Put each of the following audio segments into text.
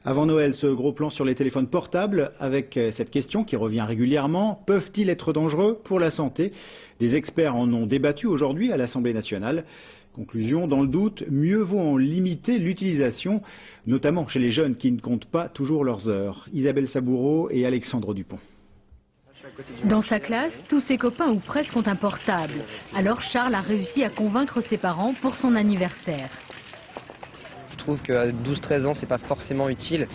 Avant Noël, ce gros plan sur les téléphones portables avec cette question qui revient régulièrement. Peuvent-ils être dangereux pour la santé? Des experts en ont débattu aujourd'hui à l'Assemblée nationale. Conclusion, dans le doute, mieux vaut en limiter l'utilisation, notamment chez les jeunes qui ne comptent pas toujours leurs heures. Isabelle Saboureau et Alexandre Dupont. Dans sa classe, tous ses copains ou presque ont un portable. Alors Charles a réussi à convaincre ses parents pour son anniversaire. Je trouve qu'à 12-13 ans, c'est pas forcément utile,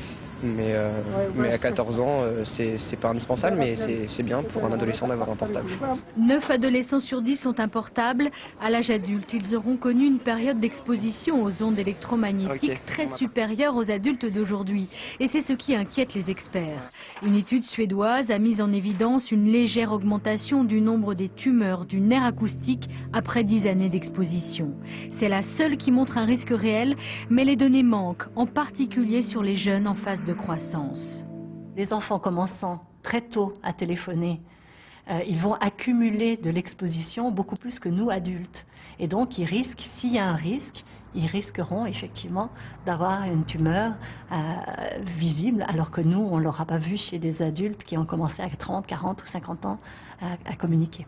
mais à 14 ans, c'est pas indispensable, mais c'est bien pour un adolescent d'avoir un portable, je pense. 9 adolescents sur 10 ont un portable. À l'âge adulte, ils auront connu une période d'exposition aux ondes électromagnétiques très supérieure aux adultes d'aujourd'hui. Et c'est ce qui inquiète les experts. Une étude suédoise a mis en évidence une légère augmentation du nombre des tumeurs du nerf acoustique après 10 années d'exposition. C'est la seule qui montre un risque réel, mais les données manquent, en particulier sur les jeunes en phase de croissance. Les enfants commençant très tôt à téléphoner, ils vont accumuler de l'exposition beaucoup plus que nous adultes. Et donc ils risquent, s'il y a un risque, ils risqueront effectivement d'avoir une tumeur visible, alors que nous, on ne l'aura pas vu chez des adultes qui ont commencé à 30, 40 ou 50 ans à communiquer.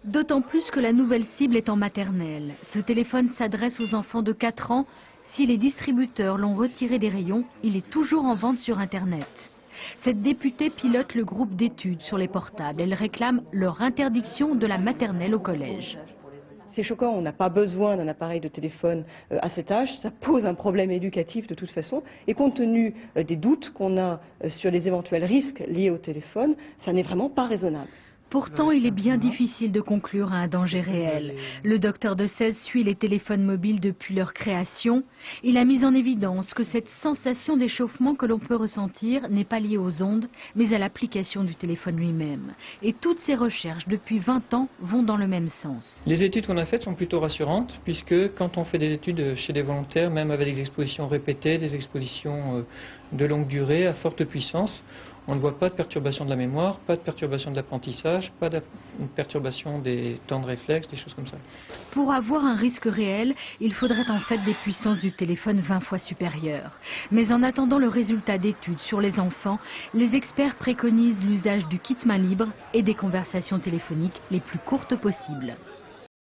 D'autant plus que la nouvelle cible est en maternelle. Ce téléphone s'adresse aux enfants de 4 ans. Si les distributeurs l'ont retiré des rayons, il est toujours en vente sur Internet. Cette députée pilote le groupe d'études sur les portables. Elle réclame leur interdiction de la maternelle au collège. C'est choquant, on n'a pas besoin d'un appareil de téléphone à cet âge, ça pose un problème éducatif de toute façon, et compte tenu des doutes qu'on a sur les éventuels risques liés au téléphone, ça n'est vraiment pas raisonnable. Pourtant, il est bien difficile de conclure à un danger réel. Le docteur de 16 suit les téléphones mobiles depuis leur création. Il a mis en évidence que cette sensation d'échauffement que l'on peut ressentir n'est pas liée aux ondes, mais à l'application du téléphone lui-même. Et toutes ces recherches depuis 20 ans vont dans le même sens. Les études qu'on a faites sont plutôt rassurantes, puisque quand on fait des études chez des volontaires, même avec des expositions répétées, des expositions de longue durée, à forte puissance, on ne voit pas de perturbation de la mémoire, pas de perturbation de l'apprentissage, pas de perturbation des temps de réflexe, des choses comme ça. Pour avoir un risque réel, il faudrait en fait des puissances du téléphone 20 fois supérieures. Mais en attendant le résultat d'études sur les enfants, les experts préconisent l'usage du kit main libre et des conversations téléphoniques les plus courtes possibles.